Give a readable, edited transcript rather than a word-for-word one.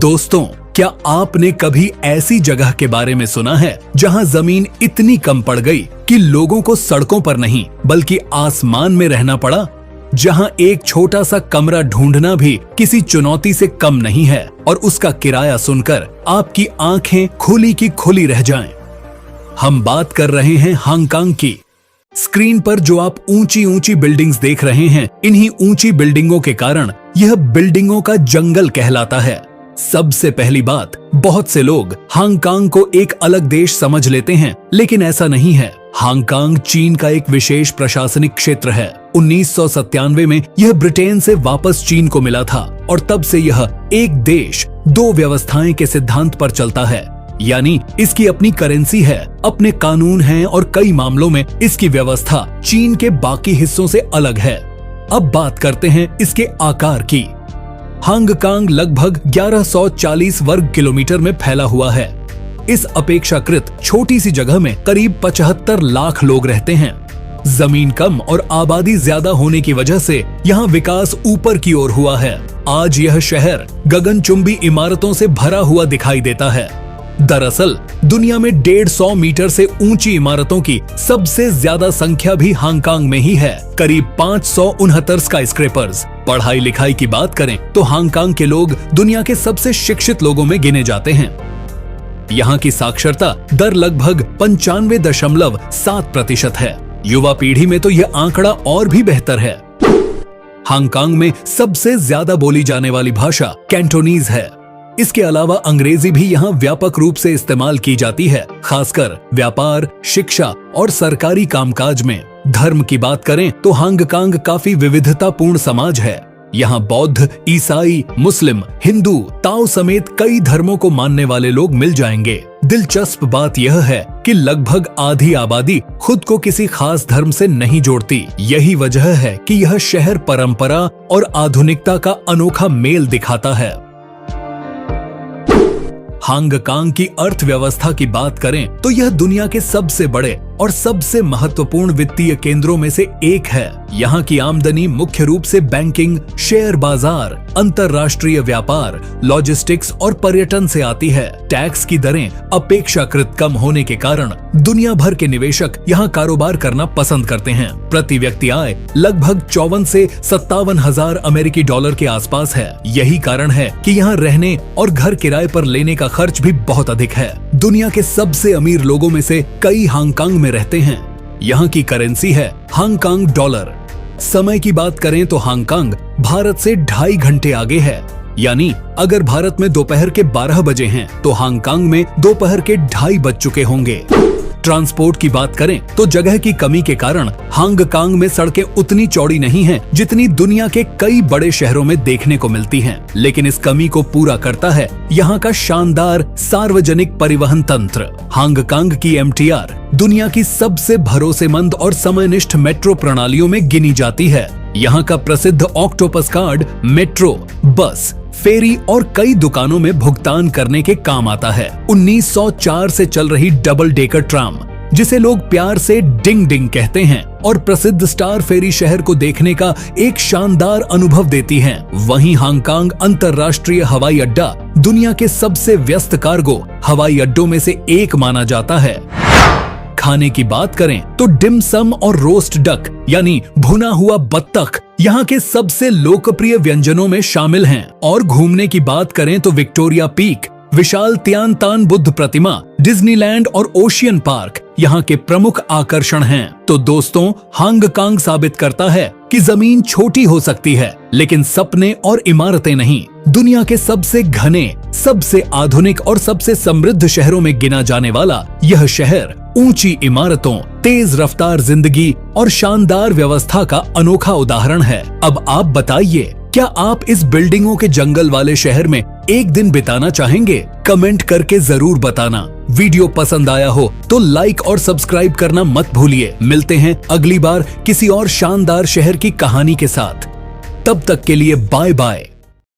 दोस्तों, क्या आपने कभी ऐसी जगह के बारे में सुना है जहां जमीन इतनी कम पड़ गई कि लोगों को सड़कों पर नहीं बल्कि आसमान में रहना पड़ा? जहां एक छोटा सा कमरा ढूंढना भी किसी चुनौती से कम नहीं है और उसका किराया सुनकर आपकी आंखें खुली की खुली रह जाएं। हम बात कर रहे हैं हांगकांग की। स्क्रीन पर जो आप ऊंची ऊंची बिल्डिंग्स देख रहे हैं, इन्हीं ऊंची बिल्डिंगों के कारण यह बिल्डिंगों का जंगल कहलाता है। सबसे पहली बात, बहुत से लोग हांगकांग को एक अलग देश समझ लेते हैं, लेकिन ऐसा नहीं है। हांगकांग चीन का एक विशेष प्रशासनिक क्षेत्र है। 1997 में यह ब्रिटेन से वापस चीन को मिला था और तब से यह एक देश दो व्यवस्थाएं के सिद्धांत पर चलता है। यानी इसकी अपनी करेंसी है, अपने कानून हैं और कई मामलों में इसकी व्यवस्था चीन के बाकी हिस्सों से अलग है। अब बात करते हैं इसके आकार की। हांगकांग लगभग 1140 वर्ग किलोमीटर में फैला हुआ है। इस अपेक्षाकृत छोटी सी जगह में करीब 75 लाख लोग रहते हैं। जमीन कम और आबादी ज्यादा होने की वजह से यहाँ विकास ऊपर की ओर हुआ है। आज यह शहर गगनचुंबी इमारतों से भरा हुआ दिखाई देता है। दरअसल दुनिया में 150 मीटर से ऊंची इमारतों की सबसे ज्यादा संख्या भी हांगकांग में ही है, करीब 569 स्काईस्क्रेपर्स। पढ़ाई लिखाई की बात करें तो हांगकांग के लोग दुनिया के सबसे शिक्षित लोगों में गिने जाते हैं। यहाँ की साक्षरता दर लगभग 95.7% है। युवा पीढ़ी में तो यह आंकड़ा और भी बेहतर है। हांगकांग में सबसे ज्यादा बोली जाने वाली भाषा कैंटोनीज है। इसके अलावा अंग्रेजी भी यहाँ व्यापक रूप से इस्तेमाल की जाती है, खासकर व्यापार, शिक्षा और सरकारी कामकाज में। धर्म की बात करें तो हांगकांग काफी विविधतापूर्ण समाज है। यहाँ बौद्ध, ईसाई, मुस्लिम, हिंदू, ताओ समेत कई धर्मों को मानने वाले लोग मिल जाएंगे। दिलचस्प बात यह है कि लगभग आधी आबादी खुद को किसी खास धर्म से नहीं जोड़ती। यही वजह है कि यह शहर परंपरा और आधुनिकता का अनोखा मेल दिखाता है। हांगकांग की अर्थव्यवस्था की बात करें तो यह दुनिया के सबसे बड़े और सबसे महत्वपूर्ण वित्तीय केंद्रों में से एक है। यहाँ की आमदनी मुख्य रूप से बैंकिंग, शेयर बाजार, अंतर्राष्ट्रीय व्यापार, लॉजिस्टिक्स और पर्यटन से आती है। टैक्स की दरें अपेक्षाकृत कम होने के कारण दुनिया भर के निवेशक यहाँ कारोबार करना पसंद करते हैं। प्रति व्यक्ति आय लगभग 54 से 57 हजार अमेरिकी डॉलर के आसपास है। यही कारण है कि यहाँ रहने और घर किराए पर लेने का खर्च भी बहुत अधिक है। दुनिया के सबसे अमीर लोगों में से कई हांगकांग में रहते हैं। यहाँ की करेंसी है हांगकांग डॉलर। समय की बात करें तो हांगकांग भारत से 2.5 घंटे आगे है। यानी अगर भारत में दोपहर के 12 बजे हैं तो हांगकांग में दोपहर के 2:30 बज चुके होंगे। ट्रांसपोर्ट की बात करें तो जगह की कमी के कारण हांगकांग में सड़कें उतनी चौड़ी नहीं हैं जितनी दुनिया के कई बड़े शहरों में देखने को मिलती हैं। लेकिन इस कमी को पूरा करता है यहाँ का शानदार सार्वजनिक परिवहन तंत्र। हांगकांग की MTR दुनिया की सबसे भरोसेमंद और समयनिष्ठ मेट्रो प्रणालियों में गिनी जाती है। यहाँ का प्रसिद्ध ऑक्टोपस कार्ड मेट्रो, बस, फेरी और कई दुकानों में भुगतान करने के काम आता है। 1904 से चल रही डबल डेकर ट्राम, जिसे लोग प्यार से डिंग डिंग कहते हैं, और प्रसिद्ध स्टार फेरी शहर को देखने का एक शानदार अनुभव देती हैं। वहीं हांगकांग अंतर्राष्ट्रीय हवाई अड्डा दुनिया के सबसे व्यस्त कार्गो हवाई अड्डों में से एक माना जाता है। खाने की बात करें तो डिम सम और रोस्ट डक यानी भुना हुआ बत्तख यहाँ के सबसे लोकप्रिय व्यंजनों में शामिल हैं। और घूमने की बात करें तो विक्टोरिया पीक, विशाल तियानतान बुद्ध प्रतिमा, डिज्नीलैंड और ओशियन पार्क यहाँ के प्रमुख आकर्षण हैं। तो दोस्तों, हांगकांग साबित करता है कि जमीन छोटी हो सकती है लेकिन सपने और इमारतें नहीं। दुनिया के सबसे घने, सबसे आधुनिक और सबसे समृद्ध शहरों में गिना जाने वाला यह शहर ऊंची इमारतों, तेज रफ्तार जिंदगी और शानदार व्यवस्था का अनोखा उदाहरण है। अब आप बताइए, क्या आप इस बिल्डिंगों के जंगल वाले शहर में एक दिन बिताना चाहेंगे? कमेंट करके जरूर बताना। वीडियो पसंद आया हो तो लाइक और सब्सक्राइब करना मत भूलिए। मिलते हैं अगली बार किसी और शानदार शहर की कहानी के साथ। तब तक के लिए बाय बाय।